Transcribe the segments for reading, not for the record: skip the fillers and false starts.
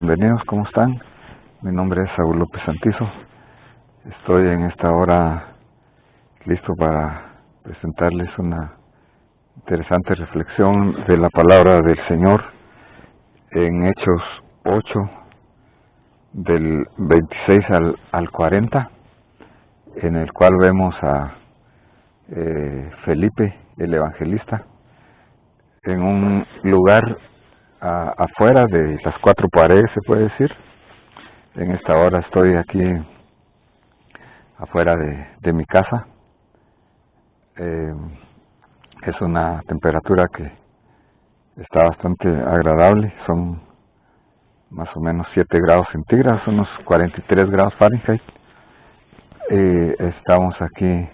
Bienvenidos, ¿cómo están? Mi nombre es Saúl López Santizo. Estoy en esta hora listo para presentarles una interesante reflexión de la palabra del Señor en Hechos 8, del 26 al 40, en el cual vemos a Felipe, el evangelista, en un lugar afuera de las cuatro paredes, se puede decir. En esta hora estoy aquí afuera de mi casa. Es una temperatura que está bastante agradable, son más o menos 7 grados centígrados, unos 43 grados Fahrenheit. Estamos aquí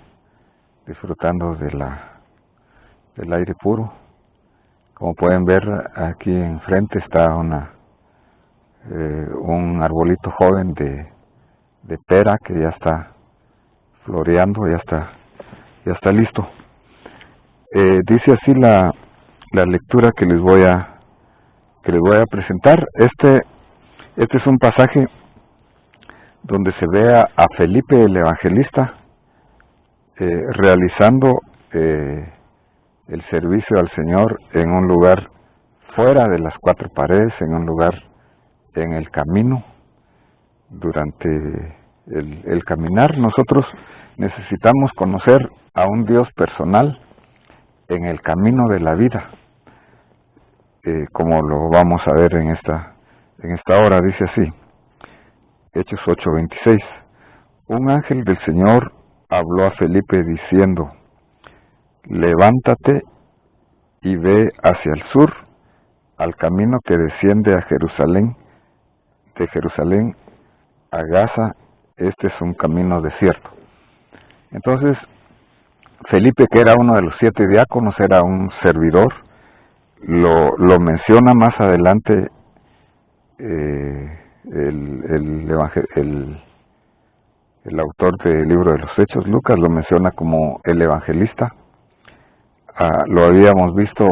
disfrutando del aire puro. Como pueden ver, aquí enfrente está un arbolito joven de pera que ya está floreando, ya está listo. Dice así la lectura que les voy a presentar. Este es un pasaje donde se ve a Felipe el evangelista realizando el servicio al Señor en un lugar fuera de las cuatro paredes, en un lugar en el camino. Durante el caminar, nosotros necesitamos conocer a un Dios personal en el camino de la vida, como lo vamos a ver en esta hora. Dice así, Hechos 8:26. Un ángel del Señor habló a Felipe diciendo: levántate y ve hacia el sur, al camino que desciende a Jerusalén, de Jerusalén a Gaza. Este es un camino desierto. Entonces, Felipe, que era uno de los 7 diáconos, era un servidor. Lo menciona más adelante el autor del libro de los Hechos, Lucas, lo menciona como el evangelista. Lo habíamos visto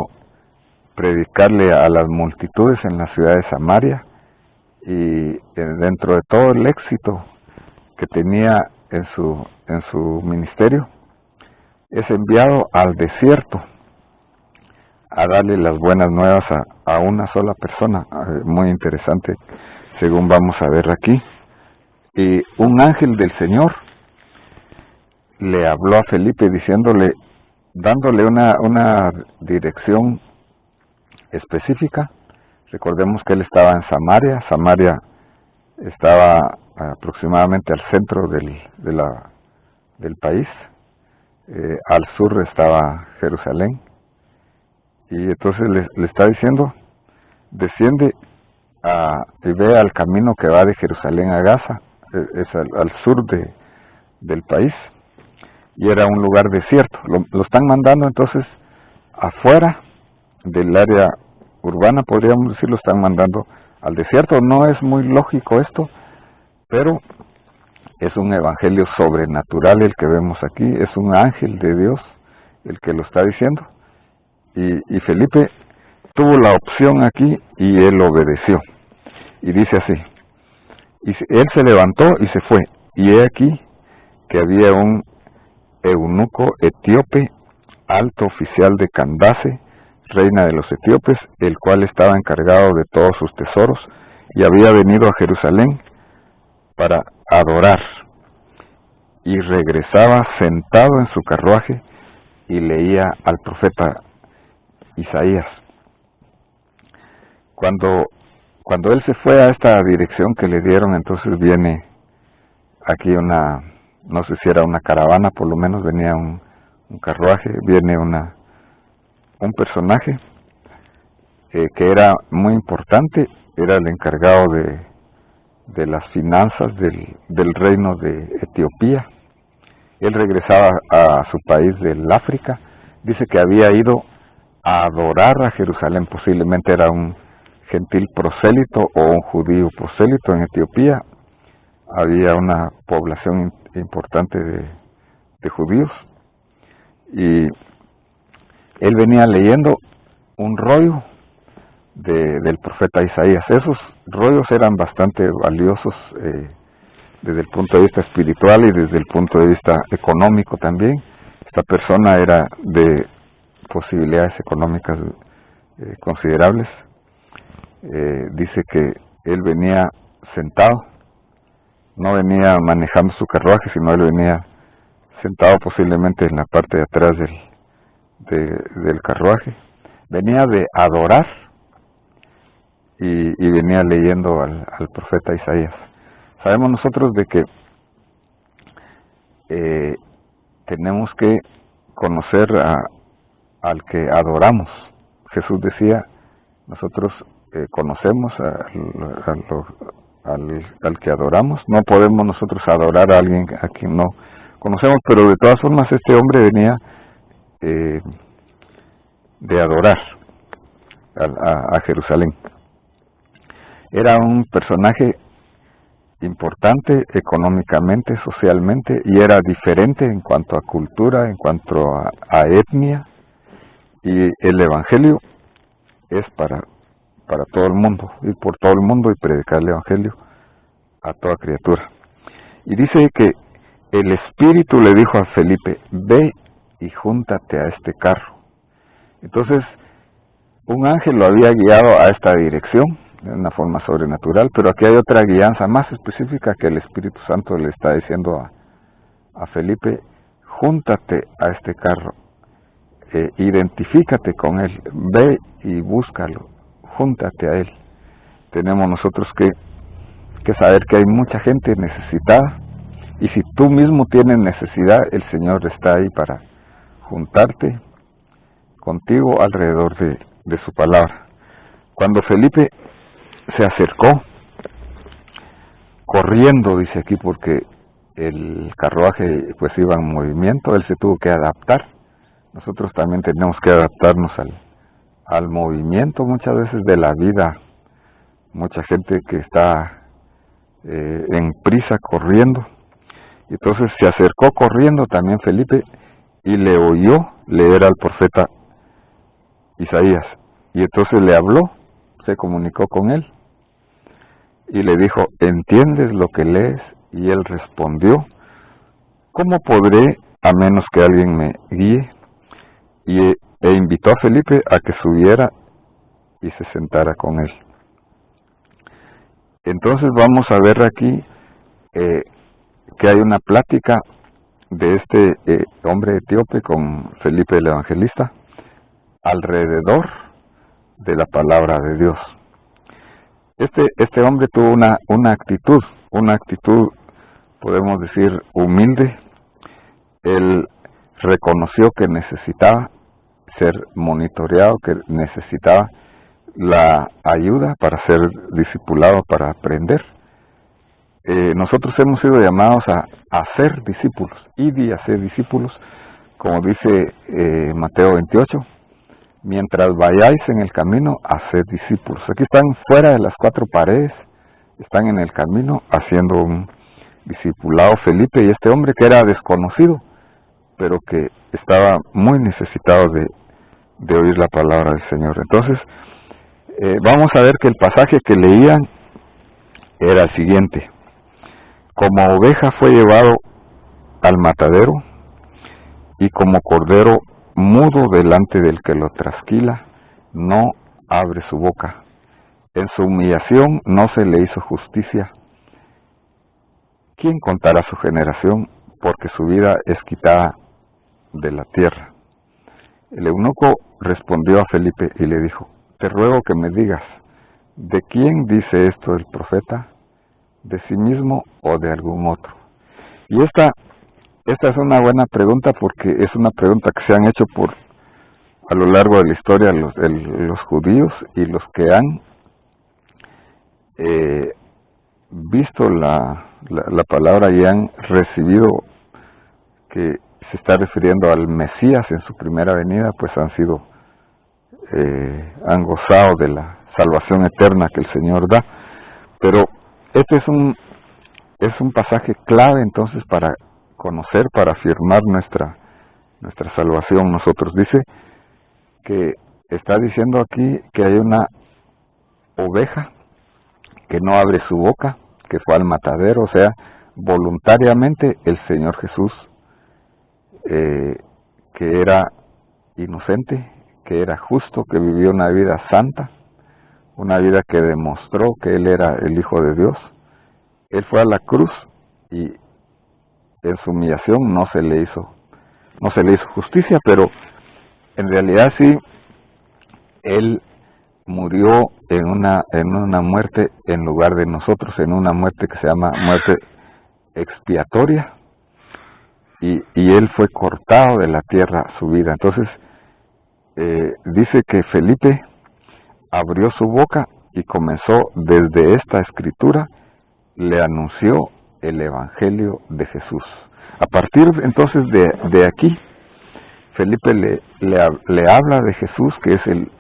predicarle a las multitudes en la ciudad de Samaria, y dentro de todo el éxito que tenía en su ministerio, es enviado al desierto a darle las buenas nuevas a una sola persona. Muy interesante, según vamos a ver aquí. Y un ángel del Señor le habló a Felipe dándole una dirección específica. Recordemos que él estaba en Samaria. Samaria estaba aproximadamente al centro del país. Al sur estaba Jerusalén. Y entonces le está diciendo: desciende y ve al camino que va de Jerusalén a Gaza. Es al sur del país. Y era un lugar desierto. Lo están mandando entonces afuera del área urbana, podríamos decir, lo están mandando al desierto. No es muy lógico esto, pero es un evangelio sobrenatural el que vemos aquí. Es un ángel de Dios el que lo está diciendo. Y Felipe tuvo la opción aquí y él obedeció. Y dice así: y él se levantó y se fue, y he aquí que había un eunuco etíope, alto oficial de Candace, reina de los etíopes, el cual estaba encargado de todos sus tesoros, y había venido a Jerusalén para adorar, y regresaba sentado en su carruaje y leía al profeta Isaías. Cuando él se fue a esta dirección que le dieron, entonces viene aquí no sé si era una caravana, por lo menos venía un carruaje, viene un personaje que era muy importante, era el encargado de las finanzas del reino de Etiopía. Él regresaba a su país del África. Dice que había ido a adorar a Jerusalén. Posiblemente era un gentil prosélito o un judío prosélito. En Etiopía había una población importante de judíos, y él venía leyendo un rollo del profeta Isaías. Esos rollos eran bastante valiosos desde el punto de vista espiritual y desde el punto de vista económico también. Esta persona era de posibilidades económicas considerables. Dice que él venía sentado, no venía manejando su carruaje, sino él venía sentado posiblemente en la parte de atrás del carruaje. Venía de adorar y venía leyendo al profeta Isaías. Sabemos nosotros de que tenemos que conocer al que adoramos. Jesús decía, nosotros conocemos al que adoramos. No podemos nosotros adorar a alguien a quien no conocemos, pero de todas formas este hombre venía de adorar a Jerusalén. Era un personaje importante económicamente, socialmente, y era diferente en cuanto a cultura, en cuanto a etnia, y el Evangelio es para todo el mundo, ir por todo el mundo y predicar el Evangelio a toda criatura. Y dice que el Espíritu le dijo a Felipe, ve y júntate a este carro. Entonces, un ángel lo había guiado a esta dirección, de una forma sobrenatural, pero aquí hay otra guianza más específica que el Espíritu Santo le está diciendo a Felipe, júntate a este carro, identifícate con él, ve y búscalo, júntate a él. Tenemos nosotros que saber que hay mucha gente necesitada, y si tú mismo tienes necesidad, el Señor está ahí para juntarte contigo alrededor de su palabra. Cuando Felipe se acercó, corriendo, dice aquí, porque el carruaje pues iba en movimiento, él se tuvo que adaptar. Nosotros también tenemos que adaptarnos al movimiento muchas veces de la vida. Mucha gente que está en prisa corriendo. Entonces se acercó corriendo también Felipe y le oyó leer al profeta Isaías. Y entonces le habló, se comunicó con él y le dijo, ¿entiendes lo que lees? Y él respondió, ¿cómo podré a menos que alguien me guíe? E invitó a Felipe a que subiera y se sentara con él. Entonces vamos a ver aquí que hay una plática de este hombre etíope con Felipe el Evangelista alrededor de la palabra de Dios. Este hombre tuvo una actitud, podemos decir, humilde. Él reconoció que necesitaba ser monitoreado, que necesitaba la ayuda para ser discipulado, para aprender. Nosotros hemos sido llamados a ser discípulos, id y a ser discípulos, como dice Mateo 28, mientras vayáis en el camino, haced discípulos. Aquí están fuera de las cuatro paredes, están en el camino haciendo un discipulado Felipe y este hombre que era desconocido, pero que estaba muy necesitado de oír la palabra del Señor. Entonces, vamos a ver que el pasaje que leían era el siguiente. Como oveja fue llevado al matadero, y como cordero mudo delante del que lo trasquila, no abre su boca. En su humillación no se le hizo justicia. ¿Quién contará su generación? Porque su vida es quitada de la tierra. El eunuco respondió a Felipe y le dijo, te ruego que me digas, ¿de quién dice esto el profeta? ¿De sí mismo o de algún otro? Y esta es una buena pregunta porque es una pregunta que se han hecho a lo largo de la historia los judíos y los que han visto la palabra y han recibido que se está refiriendo al Mesías en su primera venida, pues han gozado de la salvación eterna que el Señor da. Pero este es un pasaje clave entonces para conocer, para afirmar nuestra salvación. Nosotros dice que está diciendo aquí que hay una oveja que no abre su boca, que fue al matadero, o sea, voluntariamente el Señor Jesús, que era inocente, que era justo, que vivió una vida santa, una vida que demostró que Él era el Hijo de Dios. Él fue a la cruz y en su humillación no se le hizo justicia, pero en realidad sí, Él murió en una muerte en lugar de nosotros, en una muerte que se llama muerte expiatoria, y Él fue cortado de la tierra su vida. Entonces, dice que Felipe abrió su boca y comenzó desde esta escritura, le anunció el Evangelio de Jesús. A partir entonces de aquí, Felipe le habla de Jesús, que es el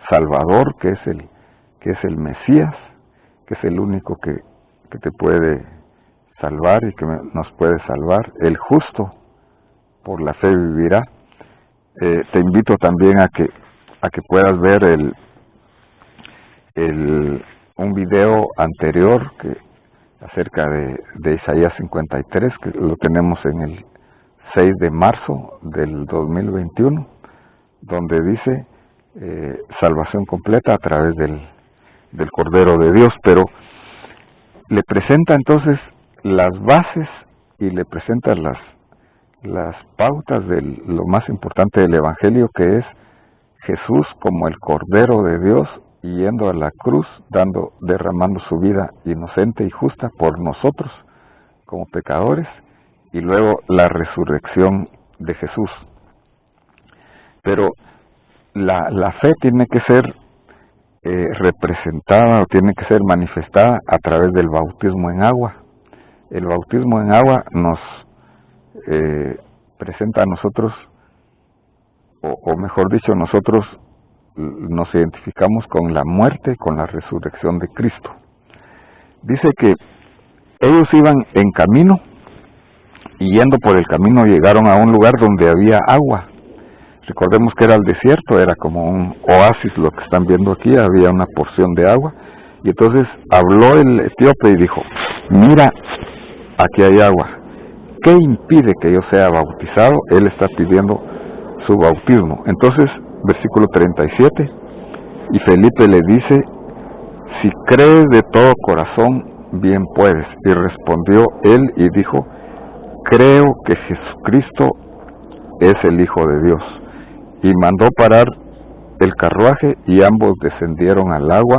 Salvador, que es el Mesías, que es el único que te puede salvar y que nos puede salvar. El justo por la fe vivirá. Te invito también a que puedas ver un video anterior acerca de Isaías 53, que lo tenemos en el 6 de marzo del 2021, donde dice salvación completa a través del Cordero de Dios, pero le presenta entonces las bases y le presenta las pautas de lo más importante del Evangelio, que es Jesús como el Cordero de Dios, yendo a la cruz, derramando su vida inocente y justa por nosotros como pecadores, y luego la resurrección de Jesús. Pero la fe tiene que ser representada o tiene que ser manifestada a través del bautismo en agua. El bautismo en agua nos presenta a nosotros, o mejor dicho, nosotros nos identificamos con la muerte, con la resurrección de Cristo. Dice que ellos iban en camino y yendo por el camino llegaron a un lugar donde había agua. Recordemos que era el desierto, era como un oasis lo que están viendo aquí, había una porción de agua. Y entonces habló el etíope y dijo: mira, aquí hay agua. ¿Qué impide que yo sea bautizado? Él está pidiendo su bautismo. Entonces, versículo 37, y Felipe le dice: si crees de todo corazón, bien puedes. Y respondió él y dijo: creo que Jesucristo es el Hijo de Dios. Y mandó parar el carruaje y ambos descendieron al agua,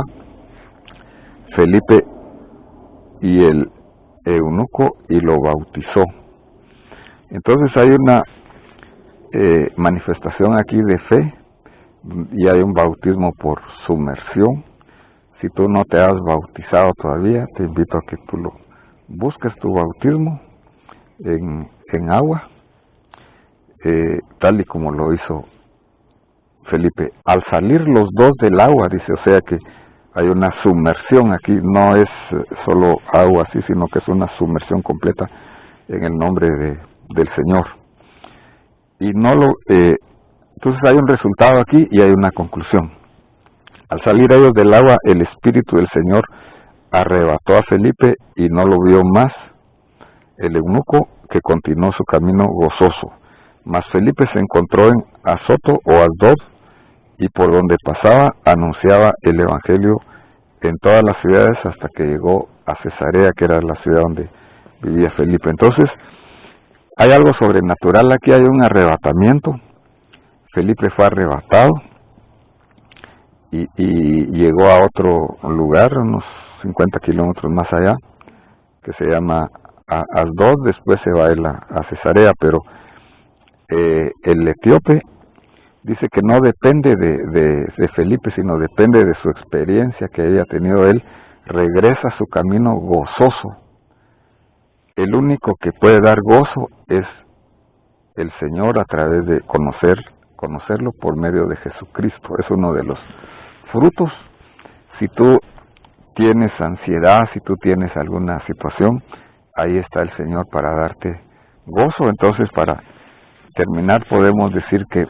Felipe y el eunuco, y lo bautizó. Entonces hay una manifestación aquí de fe, y hay un bautismo por sumersión. Si tú no te has bautizado todavía, te invito a que tú lo busques, tu bautismo en agua, tal y como lo hizo Felipe. Al salir los dos del agua, dice, o sea que hay una sumersión aquí, no es solo agua así, sino que es una sumersión completa en el nombre del Señor. Y entonces hay un resultado aquí y hay una conclusión. Al salir ellos del agua, el Espíritu del Señor arrebató a Felipe y no lo vio más el eunuco, que continuó su camino gozoso. Mas Felipe se encontró en Azoto o Asdod, y por donde pasaba anunciaba el Evangelio en todas las ciudades hasta que llegó a Cesarea, que era la ciudad donde vivía Felipe. Entonces, hay algo sobrenatural aquí, hay un arrebatamiento. Felipe fue arrebatado y llegó a otro lugar, unos 50 kilómetros más allá, que se llama Asdod. Después se va a Cesarea, pero el etíope dice que no depende de Felipe, sino depende de su experiencia que haya tenido él. Regresa a su camino gozoso. El único que puede dar gozo es el Señor, a través de conocerlo por medio de Jesucristo. Es uno de los frutos. Si tú tienes ansiedad, si tú tienes alguna situación, ahí está el Señor para darte gozo. Entonces, para terminar, podemos decir que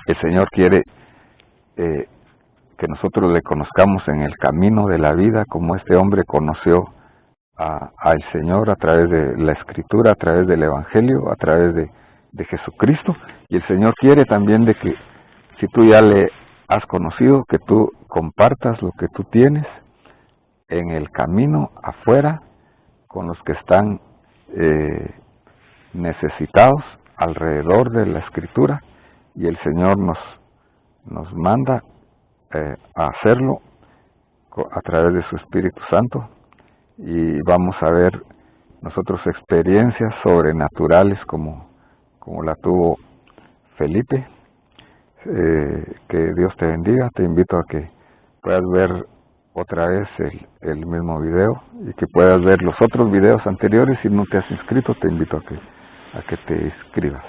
el Señor quiere que nosotros le conozcamos en el camino de la vida, como este hombre conoció al Señor a través de la Escritura, a través del Evangelio, a través de Jesucristo. Y el Señor quiere también de que, si tú ya le has conocido, que tú compartas lo que tú tienes en el camino afuera con los que están necesitados alrededor de la Escritura, y el Señor nos manda a hacerlo a través de su Espíritu Santo, y vamos a ver nosotros experiencias sobrenaturales como la tuvo Felipe. Que Dios te bendiga. Te invito a que puedas ver otra vez el mismo video, y que puedas ver los otros videos anteriores. Si no te has inscrito, te invito a que te inscribas.